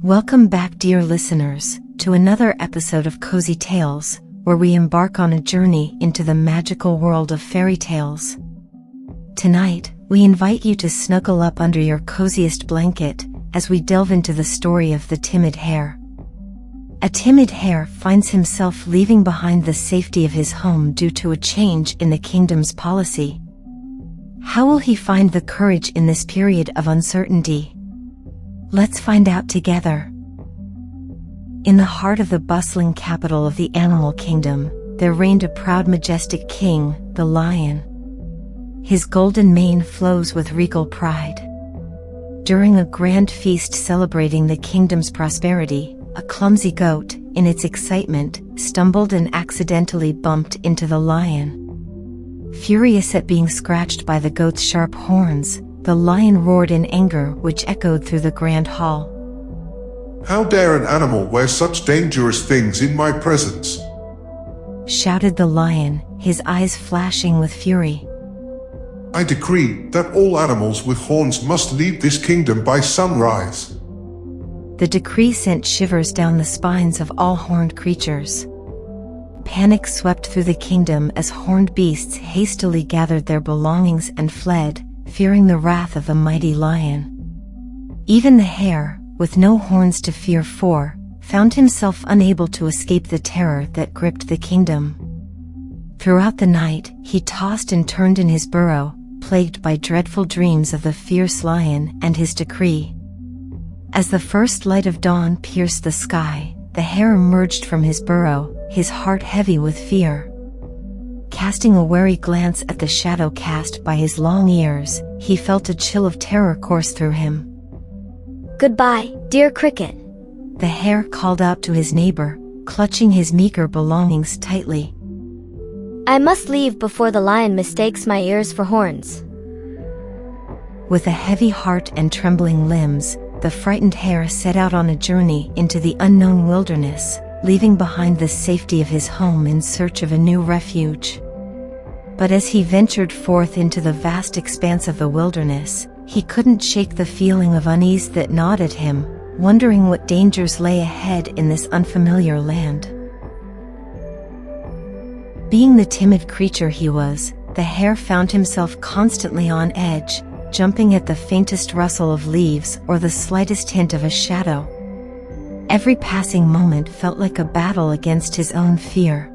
Welcome back, dear listeners, to another episode of Cozy Tales, where we embark on a journey into the magical world of fairy tales. Tonight, we invite you to snuggle up under your coziest blanket as we delve into the story of the timid hare. A timid hare finds himself leaving behind the safety of his home due to a change in the kingdom's policy. How will he find the courage in this period of uncertainty? Let's find out together. In the heart of the bustling capital of the animal kingdom, there reigned a proud, majestic king, the lion. His golden mane flows with regal pride. During a grand feast celebrating the kingdom's prosperity, a clumsy goat, in its excitement, stumbled and accidentally bumped into the lion. Furious at being scratched by the goat's sharp horns, the lion roared in anger, which echoed through the grand hall. "How dare an animal wear such dangerous things in my presence?" shouted the lion, his eyes flashing with fury. "I decree that all animals with horns must leave this kingdom by sunrise." The decree sent shivers down the spines of all horned creatures. Panic swept through the kingdom as horned beasts hastily gathered their belongings and fled, fearing the wrath of the mighty lion. Even the hare, with no horns to fear for, found himself unable to escape the terror that gripped the kingdom. Throughout the night, he tossed and turned in his burrow, plagued by dreadful dreams of the fierce lion and his decree. As the first light of dawn pierced the sky, the hare emerged from his burrow, his heart heavy with fear. Casting a wary glance at the shadow cast by his long ears, he felt a chill of terror course through him. "Goodbye, dear cricket," the hare called out to his neighbor, clutching his meager belongings tightly. "I must leave before the lion mistakes my ears for horns." With a heavy heart and trembling limbs, the frightened hare set out on a journey into the unknown wilderness, leaving behind the safety of his home in search of a new refuge. But as he ventured forth into the vast expanse of the wilderness, he couldn't shake the feeling of unease that gnawed at him, wondering what dangers lay ahead in this unfamiliar land. Being the timid creature he was, the hare found himself constantly on edge, jumping at the faintest rustle of leaves or the slightest hint of a shadow. Every passing moment felt like a battle against his own fear.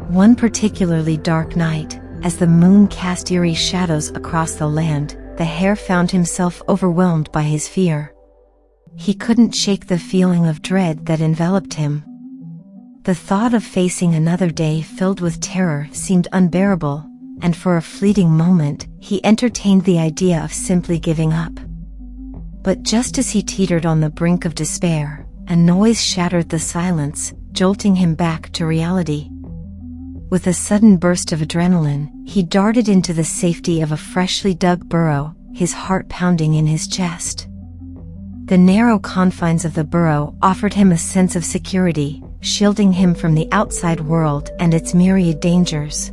One particularly dark night, as the moon cast eerie shadows across the land, the hare found himself overwhelmed by his fear. He couldn't shake the feeling of dread that enveloped him. The thought of facing another day filled with terror seemed unbearable, and for a fleeting moment, he entertained the idea of simply giving up. But just as he teetered on the brink of despair, a noise shattered the silence, jolting him back to reality. With a sudden burst of adrenaline, he darted into the safety of a freshly dug burrow, his heart pounding in his chest. The narrow confines of the burrow offered him a sense of security, shielding him from the outside world and its myriad dangers.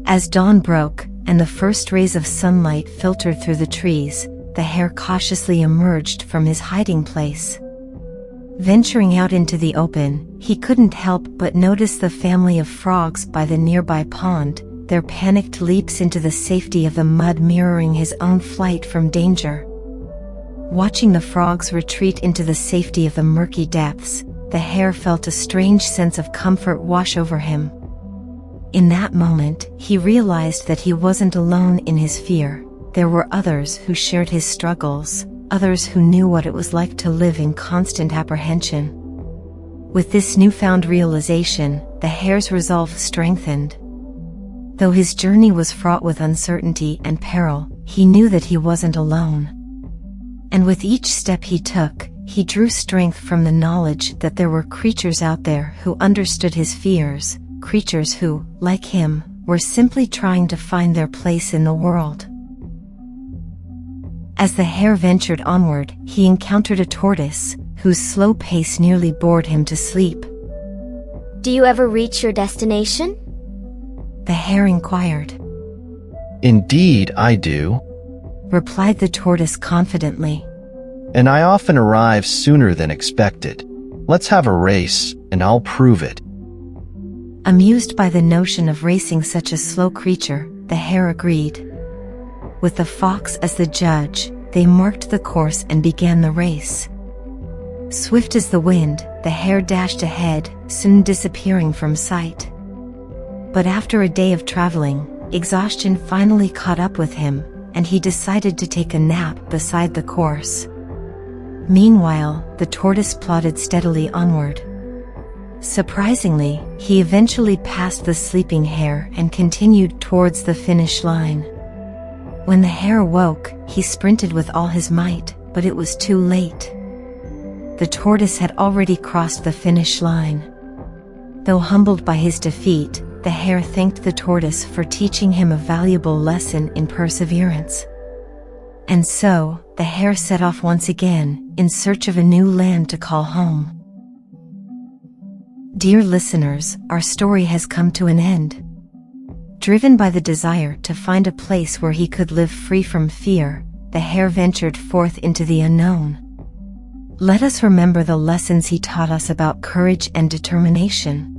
As dawn broke, and the first rays of sunlight filtered through the trees, the hare cautiously emerged from his hiding place. Venturing out into the open, he couldn't help but notice the family of frogs by the nearby pond, their panicked leaps into the safety of the mud mirroring his own flight from danger. Watching the frogs retreat into the safety of the murky depths, the hare felt a strange sense of comfort wash over him. In that moment, he realized that he wasn't alone in his fear. There were others who shared his struggles, others who knew what it was like to live in constant apprehension. With this newfound realization, the hare's resolve strengthened. Though his journey was fraught with uncertainty and peril, he knew that he wasn't alone. And with each step he took, he drew strength from the knowledge that there were creatures out there who understood his fears, creatures who, like him, were simply trying to find their place in the world. As the hare ventured onward, he encountered a tortoise, whose slow pace nearly bored him to sleep. "Do you ever reach your destination?" the hare inquired. "Indeed I do," replied the tortoise confidently. and I often arrive sooner than expected. Let's have a race, and I'll prove it." Amused by the notion of racing such a slow creature, the hare agreed. With the fox as the judge, they marked the course and began the race. Swift as the wind, the hare dashed ahead, soon disappearing from sight. But after a day of traveling, exhaustion finally caught up with him, and he decided to take a nap beside the course. Meanwhile, the tortoise plodded steadily onward. Surprisingly, he eventually passed the sleeping hare and continued towards the finish line. When the hare woke, he sprinted with all his might, but it was too late. The tortoise had already crossed the finish line. Though humbled by his defeat, the hare thanked the tortoise for teaching him a valuable lesson in perseverance. And so, the hare set off once again, in search of a new land to call home. Dear listeners, our story has come to an end. Driven by the desire to find a place where he could live free from fear, the hare ventured forth into the unknown. Let us remember the lessons he taught us about courage and determination.